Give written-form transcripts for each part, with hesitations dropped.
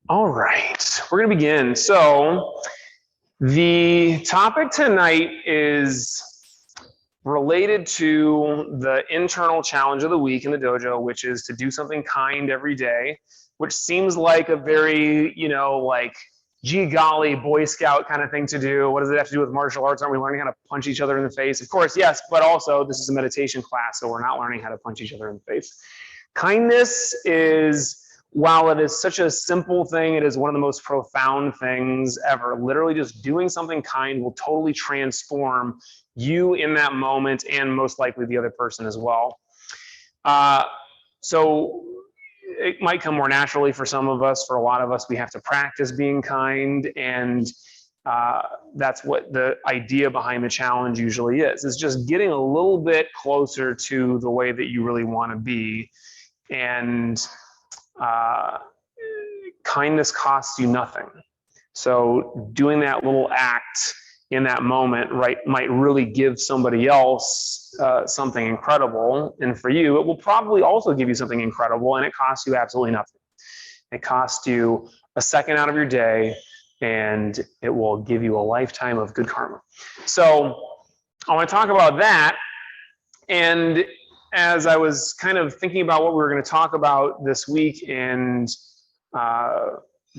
All right, we're going to begin. So, the topic tonight is related to the internal challenge of the week in the dojo, which is to do something kind every day, which seems like a very, like, gee golly, Boy Scout kind of thing to do. What does it have to do with martial arts? Aren't we learning how to punch each other in the face? Of course, yes, but also this is a meditation class, so we're not learning how to punch each other in the face. Kindness is, while it is such a simple thing, it is one of the most profound things ever. Literally, just doing something kind will totally transform you in that moment and most likely the other person as well. So it might come more naturally for some of us. For a lot of us, we have to practice being kind, and that's what the idea behind the challenge usually is just getting a little bit closer to the way that you really want to be. And kindness costs you nothing. So doing that little act in that moment, right, might really give somebody else something incredible. And for you, it will probably also give you something incredible, and it costs you absolutely nothing. It costs you a second out of your day, and it will give you a lifetime of good karma. So I want to talk about that. And as I was kind of thinking about what we were going to talk about this week and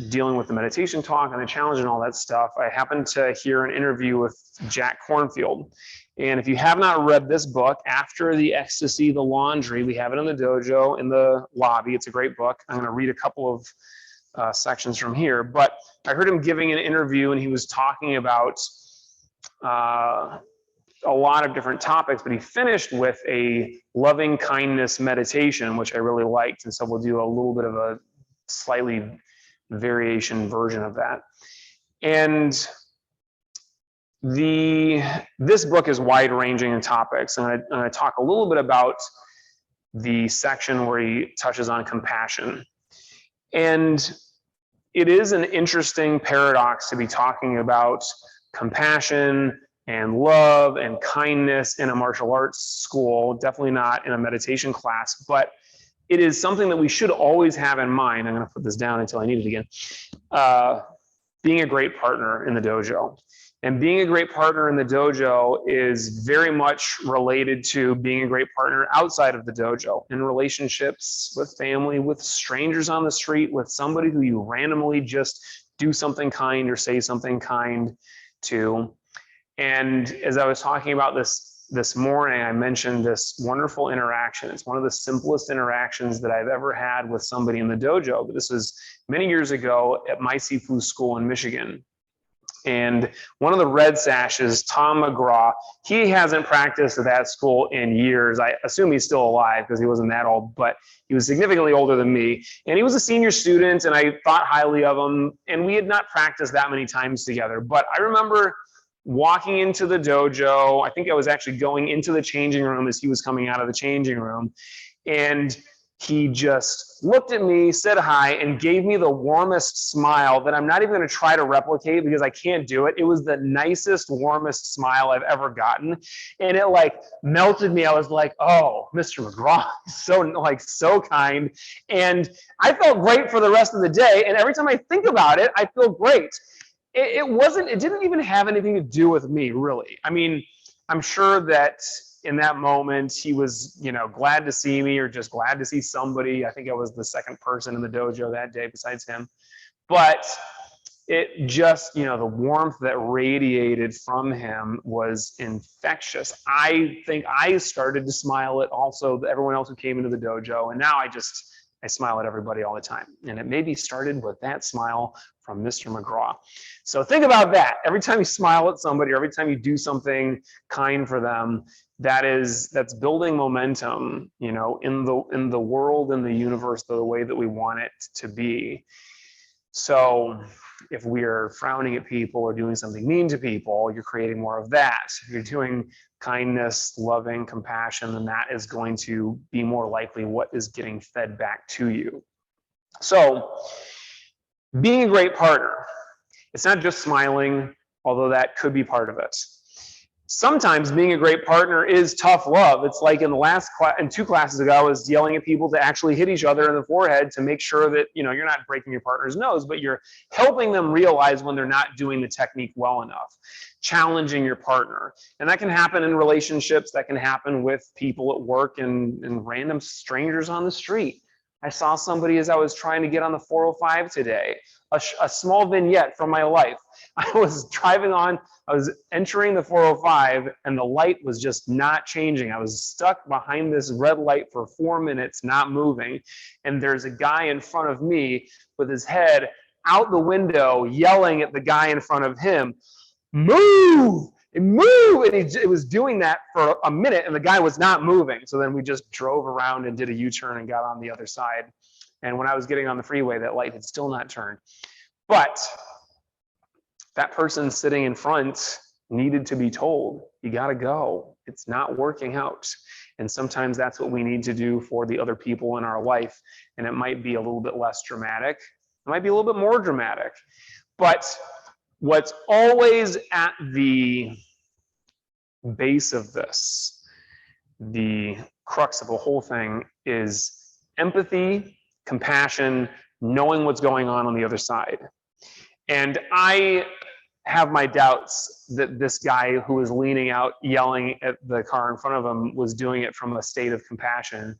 dealing with the meditation talk and the challenge and all that stuff, I happened to hear an interview with Jack Kornfield. And if you have not read this book, After the Ecstasy, the Laundry, we have it in the dojo in the lobby. It's a great book. I'm going to read a couple of sections from here. But I heard him giving an interview, and he was talking about a lot of different topics, but he finished with a loving kindness meditation, which I really liked. And so we'll do a little bit of a slightly variation version of that. And this book is wide ranging in topics. And I talk a little bit about the section where he touches on compassion. And it is an interesting paradox to be talking about compassion and love and kindness in a martial arts school, definitely not in a meditation class, but it is something that we should always have in mind. I'm going to put this down until I need it again. Being a great partner in the dojo. And being a great partner in the dojo is very much related to being a great partner outside of the dojo, in relationships with family, with strangers on the street, with somebody who you randomly just do something kind or say something kind to. And as I was talking about this morning, I mentioned this wonderful interaction. It's one of the simplest interactions that I've ever had with somebody in the dojo. But this was many years ago at my Sifu school in Michigan. And one of the Red Sashes, Tom McGraw, he hasn't practiced at that school in years. I assume he's still alive because he wasn't that old, but he was significantly older than me. And he was a senior student, and I thought highly of him. And we had not practiced that many times together. But I remember walking into the dojo. I think I was actually going into the changing room as he was coming out of the changing room. And he just looked at me, said hi, and gave me the warmest smile that I'm not even going to try to replicate because I can't do it. It was the nicest, warmest smile I've ever gotten. And it like melted me. I was like, oh, Mr. McGraw, so kind. And I felt great for the rest of the day. And every time I think about it, I feel great. It didn't even have anything to do with me, really. I mean, I'm sure that in that moment he was, glad to see me or just glad to see somebody. I think I was the second person in the dojo that day besides him. But it just, the warmth that radiated from him was infectious. I think I started to smile at also everyone else who came into the dojo. And now I smile at everybody all the time. And it maybe started with that smile from Mr. McGraw. So think about that. Every time you smile at somebody, or every time you do something kind for them, that's building momentum, in the world, in the universe, the way that we want it to be. So if we're frowning at people or doing something mean to people, you're creating more of that. If you're doing kindness, loving, compassion, then that is going to be more likely what is getting fed back to you. So being a great partner, it's not just smiling, although that could be part of it. Sometimes being a great partner is tough love. It's like in the last class, in 2 classes ago, I was yelling at people to actually hit each other in the forehead to make sure that, you're not breaking your partner's nose, but you're helping them realize when they're not doing the technique well enough, challenging your partner. And that can happen in relationships. That can happen with people at work and random strangers on the street. I saw somebody as I was trying to get on the 405 today, a small vignette from my life. I was entering the 405 and the light was just not changing. I was stuck behind this red light for 4 minutes, not moving. And there's a guy in front of me with his head out the window yelling at the guy in front of him, move, move. And it was doing that for a minute and the guy was not moving. So then we just drove around and did a U-turn and got on the other side. And when I was getting on the freeway, that light had still not turned. But that person sitting in front needed to be told, you got to go. It's not working out. And sometimes that's what we need to do for the other people in our life. And it might be a little bit less dramatic. It might be a little bit more dramatic. But what's always at the base of this, the crux of the whole thing, is empathy, compassion, knowing what's going on the other side. And I have my doubts that this guy who was leaning out, yelling at the car in front of him, was doing it from a state of compassion.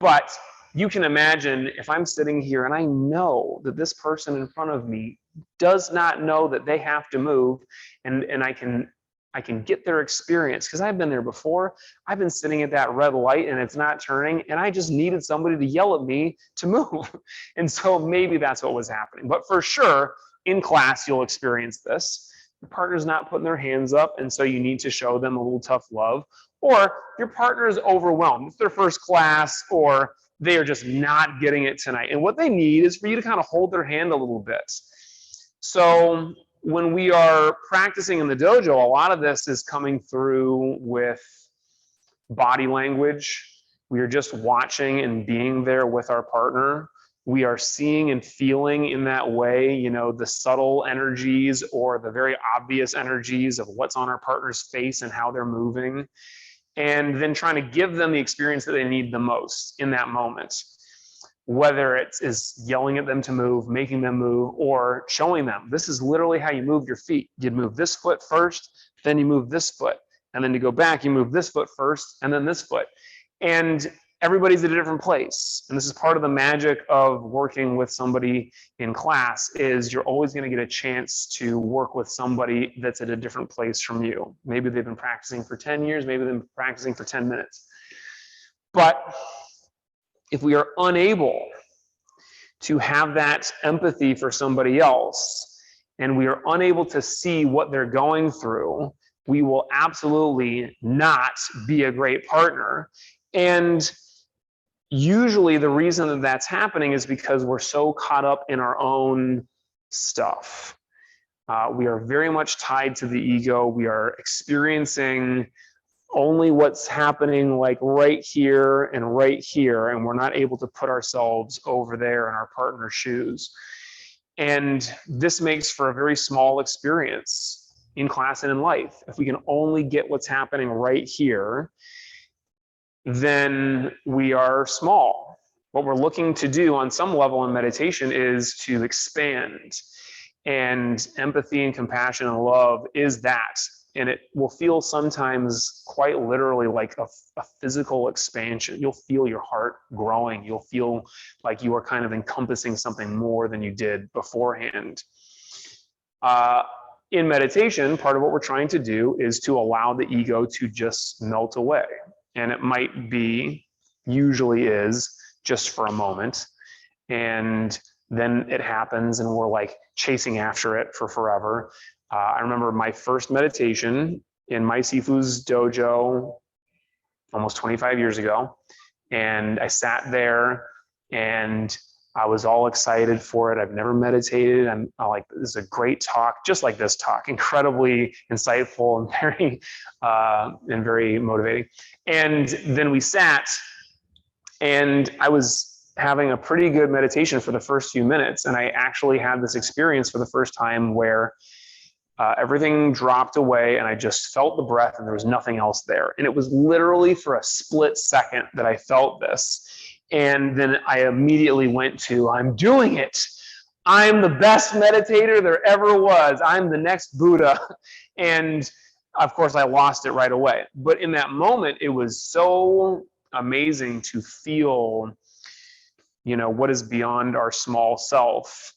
But you can imagine if I'm sitting here and I know that this person in front of me does not know that they have to move, and I can get their experience, because I've been there before. I've been sitting at that red light and it's not turning, and I just needed somebody to yell at me to move. And so maybe that's what was happening. But for sure, in class, you'll experience this. Your partner's not putting their hands up, and so you need to show them a little tough love. Or your partner is overwhelmed. It's their first class, or they are just not getting it tonight. And what they need is for you to kind of hold their hand a little bit. So when we are practicing in the dojo, a lot of this is coming through with body language. We are just watching and being there with our partner. We are seeing and feeling in that way, the subtle energies or the very obvious energies of what's on our partner's face and how they're moving, and then trying to give them the experience that they need the most in that moment. Whether it is yelling at them to move, making them move, or showing them, this is literally how you move your feet. You'd move this foot first, then you move this foot. And then to go back, you move this foot first, and then this foot. And everybody's at a different place. And this is part of the magic of working with somebody in class, is you're always going to get a chance to work with somebody that's at a different place from you. Maybe they've been practicing for 10 years, maybe they've been practicing for 10 minutes. But if we are unable to have that empathy for somebody else, and we are unable to see what they're going through, we will absolutely not be a great partner. And usually the reason that that's happening is because we're so caught up in our own stuff. We are very much tied to the ego. We are experiencing only what's happening like right here, and we're not able to put ourselves over there in our partner's shoes. And this makes for a very small experience in class and in life. If we can only get what's happening right here, then we are small. What we're looking to do on some level in meditation is to expand. And empathy and compassion and love is that. And it will feel sometimes quite literally like a physical expansion. You'll feel your heart growing. You'll feel like you are kind of encompassing something more than you did beforehand. In meditation, part of what we're trying to do is to allow the ego to just melt away. And it might be, usually is, just for a moment. And then it happens and we're like chasing after it for forever. I remember my first meditation in my Sifu's dojo almost 25 years ago. And I sat there and I was all excited for it. I've never meditated. I'm like, this is a great talk, just like this talk, incredibly insightful and very motivating. And then we sat, and I was having a pretty good meditation for the first few minutes. And I actually had this experience for the first time where everything dropped away and I just felt the breath and there was nothing else there. And it was literally for a split second that I felt this. And then I immediately went to, I'm doing it. I'm the best meditator there ever was. I'm the next Buddha. And of course, I lost it right away. But in that moment, it was so amazing to feel, what is beyond our small self,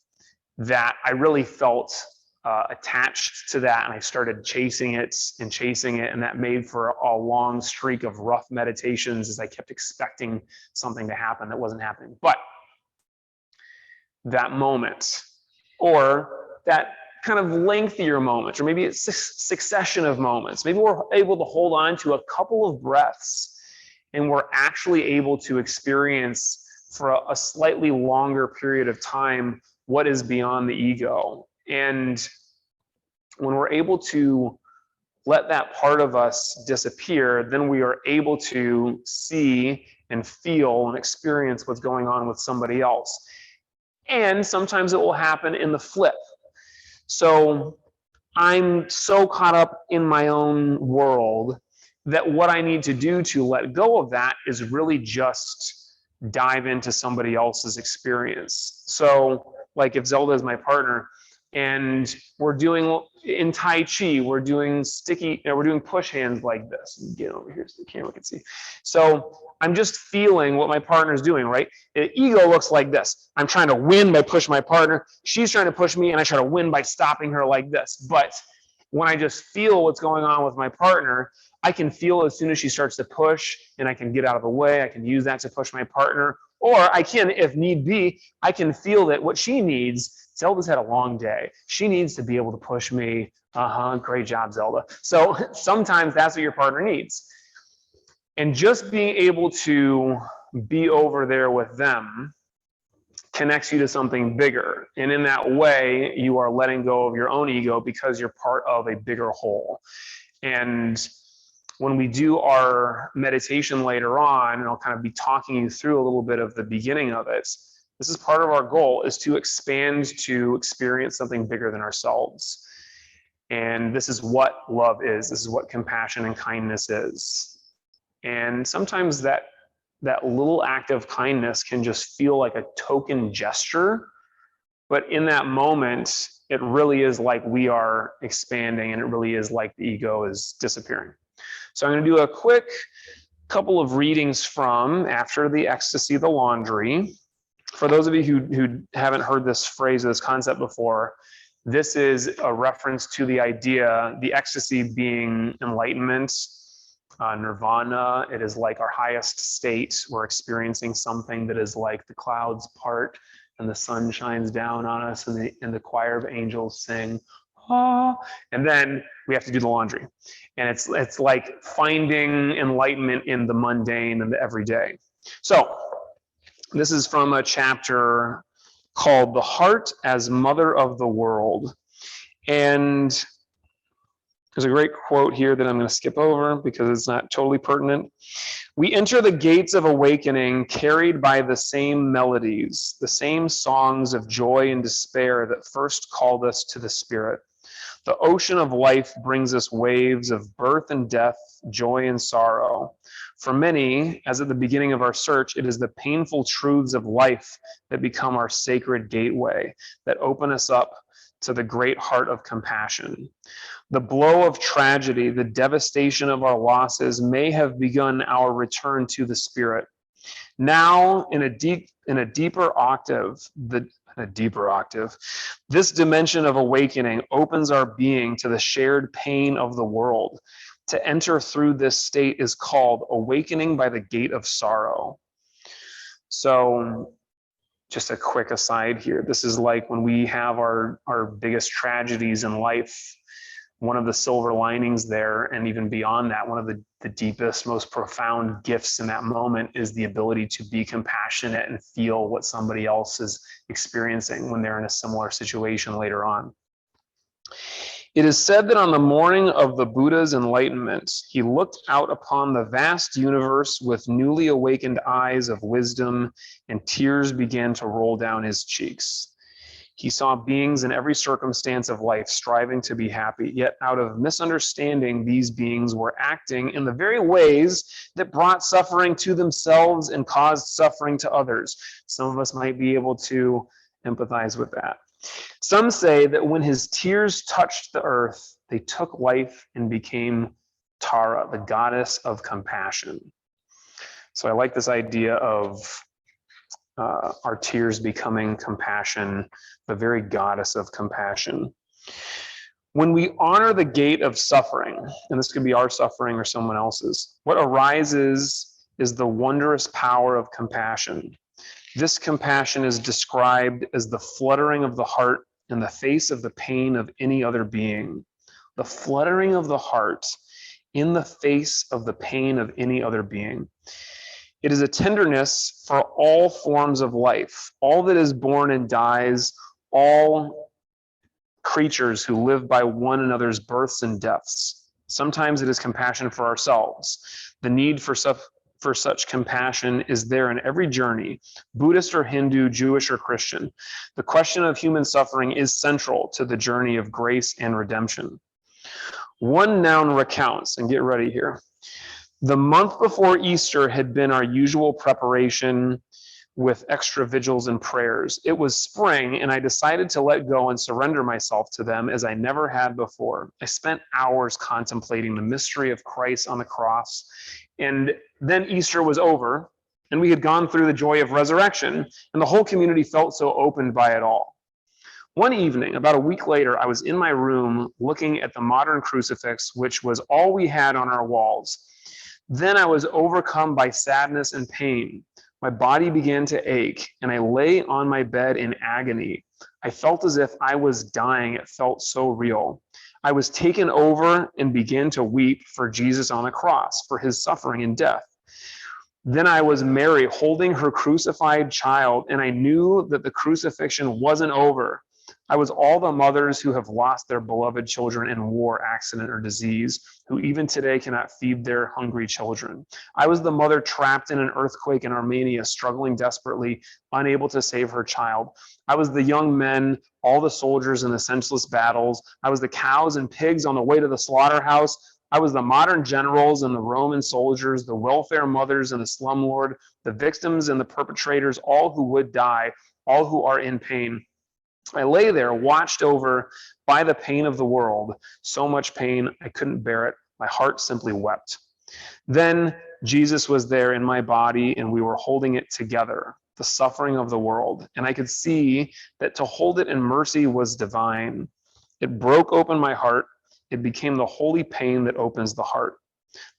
that I really felt attached to that, and I started chasing it, and that made for a long streak of rough meditations as I kept expecting something to happen that wasn't happening. But that moment, or that kind of lengthier moment, or maybe it's a succession of moments, maybe we're able to hold on to a couple of breaths, and we're actually able to experience for a slightly longer period of time what is beyond the ego. And when we're able to let that part of us disappear, then we are able to see and feel and experience what's going on with somebody else. And sometimes it will happen in the flip. So I'm so caught up in my own world that what I need to do to let go of that is really just dive into somebody else's experience. So like if Zelda is my partner and we're doing in Tai Chi, we're doing we're doing push hands like this. Get over here so the camera can see. So I'm just feeling what my partner's doing, right? The ego looks like this. I'm trying to win by pushing my partner. She's trying to push me, and I try to win by stopping her like this. But when I just feel what's going on with my partner, I can feel as soon as she starts to push, and I can get out of the way. I can use that to push my partner. Or I can, if need be, I can feel that what she needs, Zelda's had a long day. She needs to be able to push me. Great job, Zelda. So sometimes that's what your partner needs. And just being able to be over there with them connects you to something bigger. And in that way, you are letting go of your own ego because you're part of a bigger whole. And when we do our meditation later on, and I'll kind of be talking you through a little bit of the beginning of it, this is part of our goal, is to expand to experience something bigger than ourselves. And this is what love is. This is what compassion and kindness is. And sometimes that little act of kindness can just feel like a token gesture. But in that moment, it really is like we are expanding, and it really is like the ego is disappearing. So I'm going to do a quick couple of readings from After the Ecstasy, the Laundry. For those of you who haven't heard this phrase or this concept before, this is a reference to the idea, the ecstasy being enlightenment, nirvana. It is like our highest state. We're experiencing something that is like the clouds part and the sun shines down on us, and the choir of angels sing, ah, and then we have to do the laundry. And it's like finding enlightenment in the mundane and the everyday. So this is from a chapter called The Heart as Mother of the World. And there's a great quote here that I'm going to skip over because it's not totally pertinent. We enter the gates of awakening carried by the same melodies, the same songs of joy and despair that first called us to the spirit. The ocean of life brings us waves of birth and death, joy and sorrow. For many, as at the beginning of our search, it is the painful truths of life that become our sacred gateway, that open us up to the great heart of compassion. The blow of tragedy, the devastation of our losses may have begun our return to the spirit. Now, in a deeper octave, this dimension of awakening opens our being to the shared pain of the world. To enter through this state is called awakening by the gate of sorrow. So, just a quick aside here. This is like when we have our biggest tragedies in life. One of the silver linings there, and even beyond that, one of the deepest, most profound gifts in that moment is the ability to be compassionate and feel what somebody else is experiencing when they're in a similar situation later on. It is said that on the morning of the Buddha's enlightenment, he looked out upon the vast universe with newly awakened eyes of wisdom, and tears began to roll down his cheeks. He saw beings in every circumstance of life striving to be happy, yet out of misunderstanding, these beings were acting in the very ways that brought suffering to themselves and caused suffering to others. Some of us might be able to empathize with that. Some say that when his tears touched the earth, they took life and became Tara, the goddess of compassion. So I like this idea of our tears becoming compassion, the very goddess of compassion. When we honor the gate of suffering, and this could be our suffering or someone else's, what arises is the wondrous power of compassion. This compassion is described as the fluttering of the heart in the face of the pain of any other being. The fluttering of the heart in the face of the pain of any other being. It is a tenderness for all forms of life, all that is born and dies, all creatures who live by one another's births and deaths. Sometimes it is compassion for ourselves. The need for such compassion is there in every journey, Buddhist or Hindu, Jewish or Christian. The question of human suffering is central to the journey of grace and redemption. One noun recounts, and get ready here. The month before Easter had been our usual preparation with extra vigils and prayers. It was spring, and I decided to let go and surrender myself to them as I never had before. I spent hours contemplating the mystery of Christ on the cross, and then Easter was over, and we had gone through the joy of resurrection, and the whole community felt so opened by it all. One evening, about a week later, I was in my room looking at the modern crucifix, which was all we had on our walls. Then I was overcome by sadness and pain. My body began to ache, and I lay on my bed in agony. I felt as if I was dying. It felt so real. I was taken over and began to weep for Jesus on the cross, for his suffering and death. Then I was Mary holding her crucified child, and I knew that the crucifixion wasn't over. I was all the mothers who have lost their beloved children in war, accident, or disease, who even today cannot feed their hungry children. I was the mother trapped in an earthquake in Armenia, struggling desperately, unable to save her child. I was the young men, all the soldiers in the senseless battles. I was the cows and pigs on the way to the slaughterhouse. I was the modern generals and the Roman soldiers, the welfare mothers and the slumlord, the victims and the perpetrators, all who would die, all who are in pain. I lay there, watched over by the pain of the world. So much pain, I couldn't bear it. My heart simply wept. Then Jesus was there in my body, and we were holding it together, the suffering of the world. And I could see that to hold it in mercy was divine. It broke open my heart. It became the holy pain that opens the heart.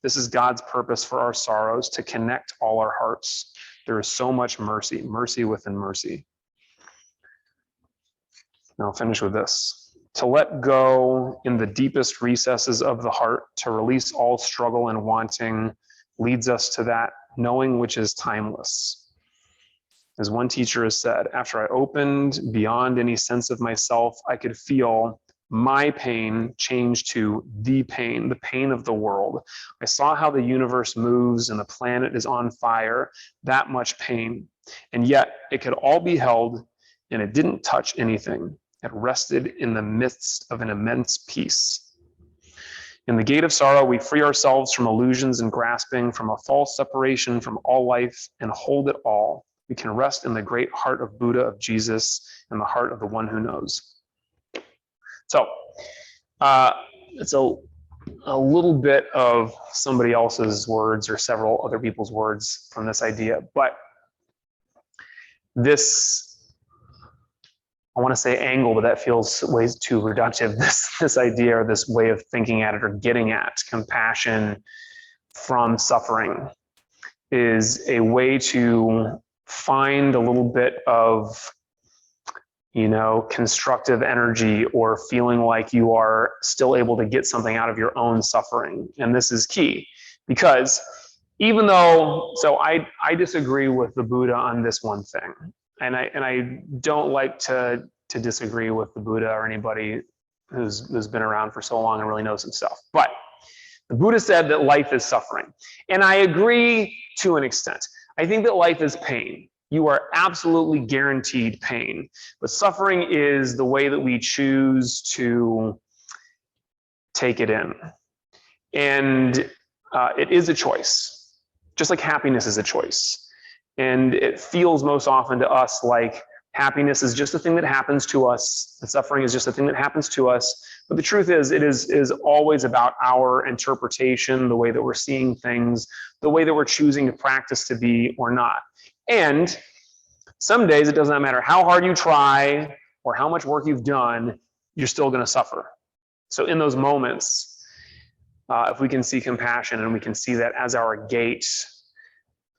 This is God's purpose for our sorrows, to connect all our hearts. There is so much mercy, mercy within mercy. And I'll finish with this. To let go in the deepest recesses of the heart, to release all struggle and wanting, leads us to that knowing which is timeless. As one teacher has said, after I opened beyond any sense of myself, I could feel my pain change to the pain of the world. I saw how the universe moves and the planet is on fire, that much pain. And yet it could all be held, and it didn't touch anything. It rested in the midst of an immense peace. In the gate of sorrow, we free ourselves from illusions and grasping, from a false separation from all life, and hold it all. We can rest in the great heart of Buddha, of Jesus, and the heart of the one who knows. So it's a little bit of somebody else's words or several other people's words from this idea, but this, I want to say angle, but that feels way too reductive. This idea or this way of thinking at it or getting at compassion from suffering is a way to find a little bit of, constructive energy or feeling like you are still able to get something out of your own suffering. And this is key because even though, so I disagree with the Buddha on this one thing. And I don't like to disagree with the Buddha or anybody who's been around for so long and really knows some stuff. But the Buddha said that life is suffering. And I agree to an extent. I think that life is pain. you are absolutely guaranteed pain. But suffering is the way that we choose to take it in. And it is a choice, just like happiness is a choice. And it feels most often to us like happiness is just a thing that happens to us, and suffering is just a thing that happens to us. But the truth is, it is always about our interpretation, the way that we're seeing things, the way that we're choosing to practice to be or not. And some days it does not matter how hard you try or how much work you've done, you're still going to suffer. So in those moments, if we can see compassion and we can see that as our gate,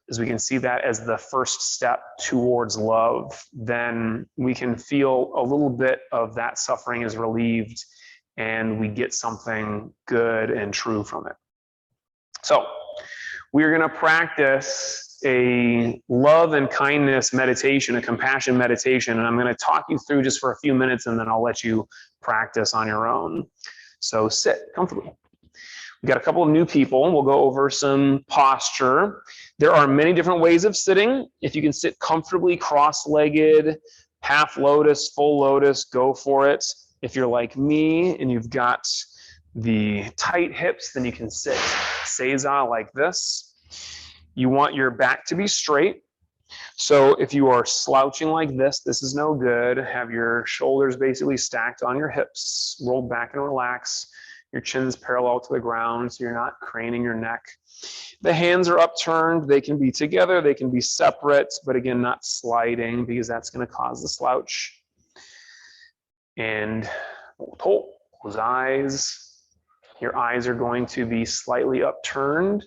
as we can see that as the first step towards love, then we can feel a little bit of that suffering is relieved and we get something good and true from it. So we're going to practice a love and kindness meditation, a compassion meditation, and I'm going to talk you through just for a few minutes and then I'll let you practice on your own. So sit comfortably. We've got a couple of new people. We'll go over some posture. There are many different ways of sitting. If you can sit comfortably, cross-legged, half lotus, full lotus, go for it. If you're like me and you've got the tight hips, then you can sit seiza like this. You want your back to be straight. So if you are slouching like this is no good. Have your shoulders basically stacked on your hips, rolled back and relax. Your chin's parallel to the ground, so you're not craning your neck. The hands are upturned. They can be together, they can be separate, but again, not sliding because that's going to cause the slouch. And close eyes. Your eyes are going to be slightly upturned.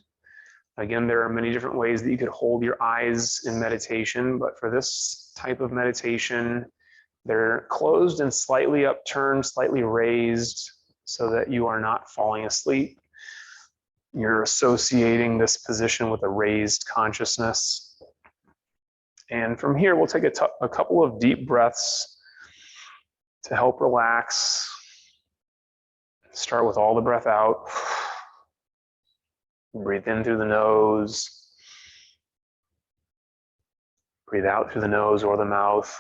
Again, there are many different ways that you could hold your eyes in meditation, but for this type of meditation, they're closed and slightly upturned, slightly raised, so that you are not falling asleep. You're associating this position with a raised consciousness. And from here, we'll take a couple of deep breaths to help relax. Start with all the breath out. Breathe in through the nose. Breathe out through the nose or the mouth.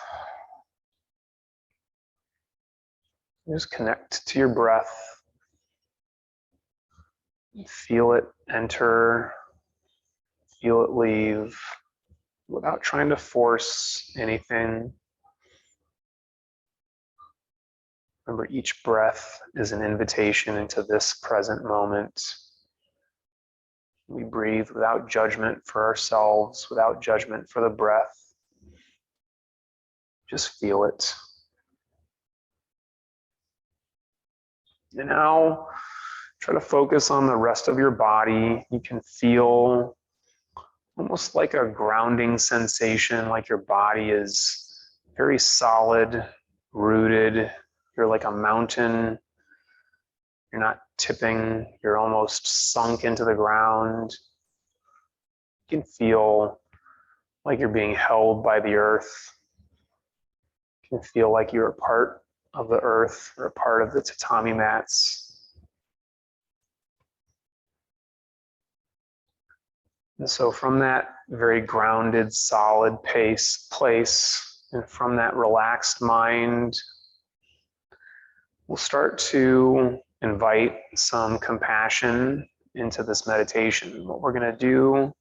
Just connect to your breath. Feel it enter, feel it leave, without trying to force anything. Remember, each breath is an invitation into this present moment. We breathe without judgment for ourselves, without judgment for the breath. Just feel it. And now, try to focus on the rest of your body. You can feel almost like a grounding sensation, like your body is very solid, rooted. You're like a mountain. You're not tipping. You're almost sunk into the ground. You can feel like you're being held by the earth. You can feel like you're a part of the earth or a part of the tatami mats. And so from that very grounded, solid place, and from that relaxed mind, we'll start to invite some compassion into this meditation. What we're going to do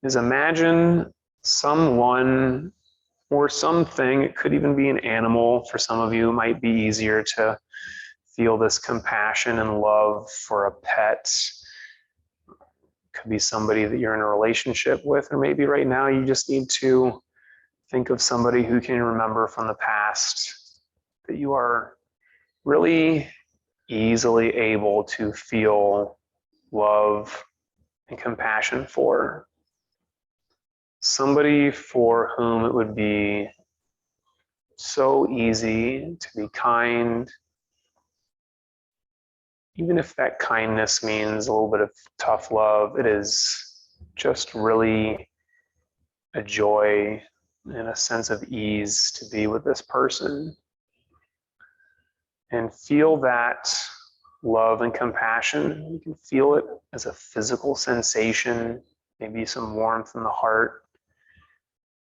is imagine someone or something, it could even be an animal. For some of you, it might be easier to feel this compassion and love for a pet. It could be somebody that you're in a relationship with, or maybe right now you just need to think of somebody who can remember from the past that you are really easily able to feel love and compassion for. Somebody for whom it would be so easy to be kind, even if that kindness means a little bit of tough love. It is just really a joy and a sense of ease to be with this person. And feel that love and compassion. You can feel it as a physical sensation, maybe some warmth in the heart.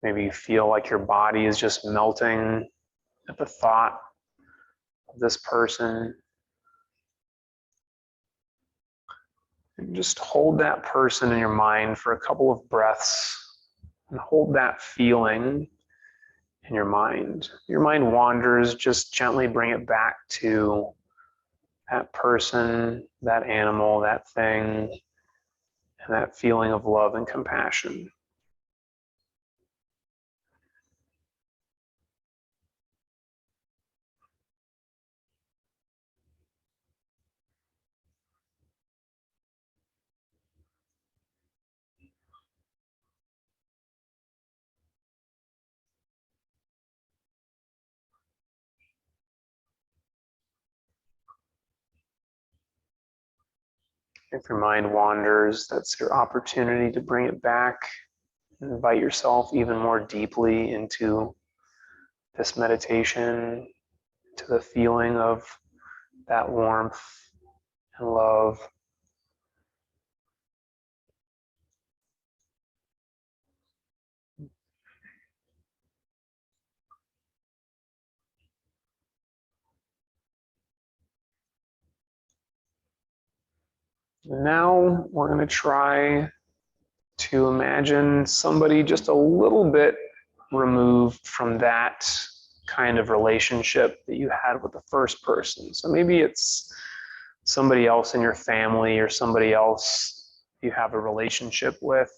Maybe you feel like your body is just melting at the thought of this person. And just hold that person in your mind for a couple of breaths and hold that feeling in your mind. Your mind wanders, just gently bring it back to that person, that animal, that thing, and that feeling of love and compassion. If your mind wanders, that's your opportunity to bring it back and invite yourself even more deeply into this meditation, to the feeling of that warmth and love. Now we're going to try to imagine somebody just a little bit removed from that kind of relationship that you had with the first person. So maybe it's somebody else in your family or somebody else you have a relationship with.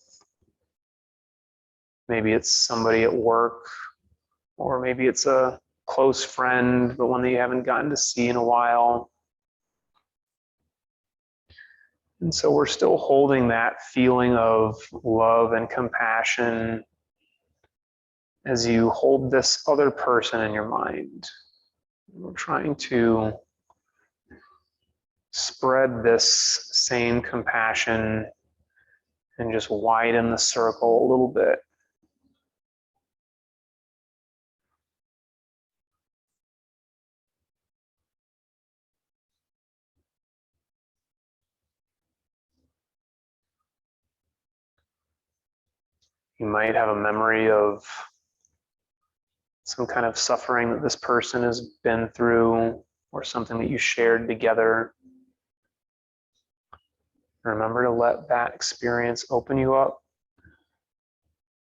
Maybe it's somebody at work, or maybe it's a close friend, but one that you haven't gotten to see in a while. And so we're still holding that feeling of love and compassion as you hold this other person in your mind. We're trying to spread this same compassion and just widen the circle a little bit. You might have a memory of some kind of suffering that this person has been through, or something that you shared together. Remember to let that experience open you up.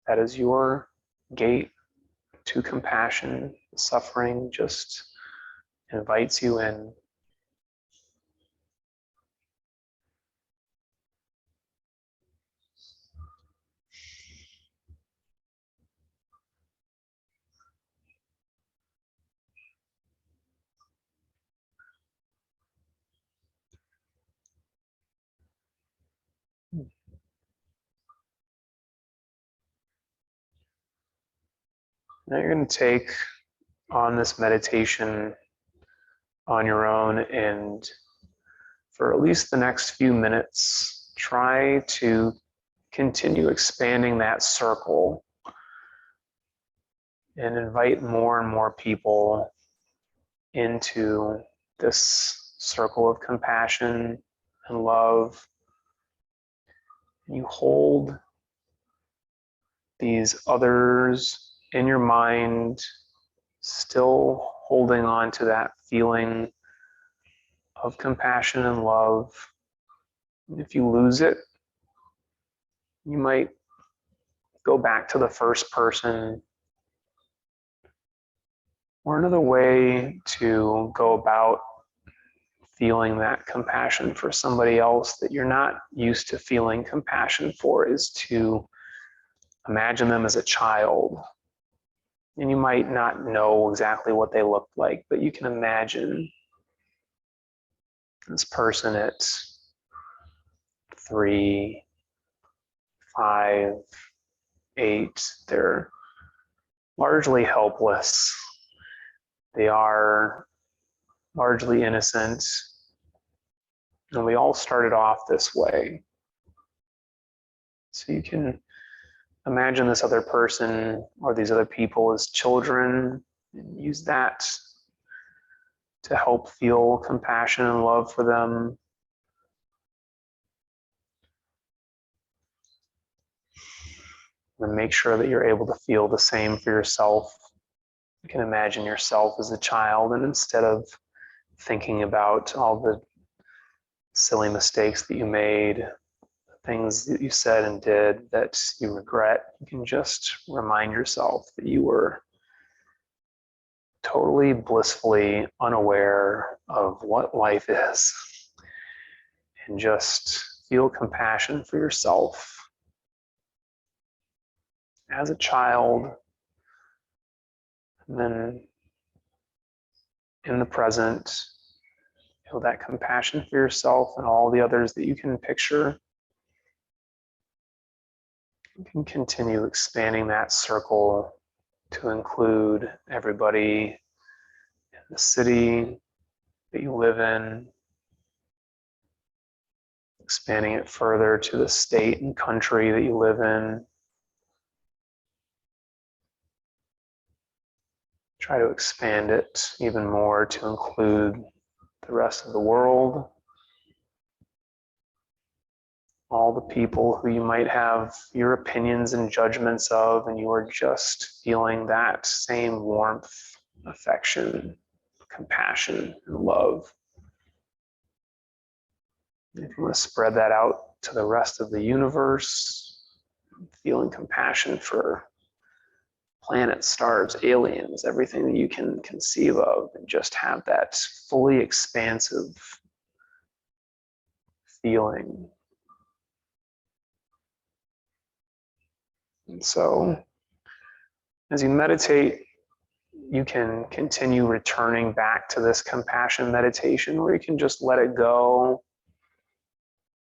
That is your gate to compassion. Suffering just invites you in. Now you're going to take on this meditation on your own, and for at least the next few minutes, try to continue expanding that circle and invite more and more people into this circle of compassion and love. You hold these others in your mind, still holding on to that feeling of compassion and love. And if you lose it, you might go back to the first person. Or another way to go about feeling that compassion for somebody else that you're not used to feeling compassion for is to imagine them as a child. And you might not know exactly what they look like, but you can imagine this person at 3, 5, 8. They're largely helpless. They are largely innocent. And we all started off this way. So you can imagine this other person or these other people as children and use that to help feel compassion and love for them. And make sure that you're able to feel the same for yourself. You can imagine yourself as a child, and instead of thinking about all the silly mistakes that you made, things that you said and did that you regret, you can just remind yourself that you were totally blissfully unaware of what life is, and just feel compassion for yourself as a child, and then in the present, feel that compassion for yourself and all the others that you can picture. You can continue expanding that circle to include everybody in the city that you live in, expanding it further to the state and country that you live in. Try to expand it even more to include the rest of the world, all the people who you might have your opinions and judgments of, and you are just feeling that same warmth, affection, compassion, and love. If you want to spread that out to the rest of the universe, feeling compassion for planets, stars, aliens, everything that you can conceive of, and just have that fully expansive feeling. And so, as you meditate, you can continue returning back to this compassion meditation, where you can just let it go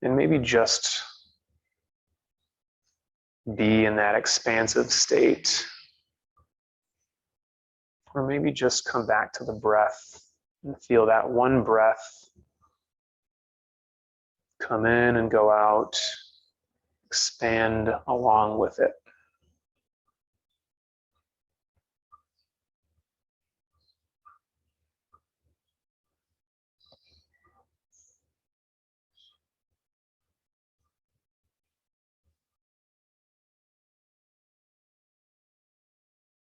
and maybe just be in that expansive state. Or maybe just come back to the breath and feel that one breath come in and go out, expand along with it.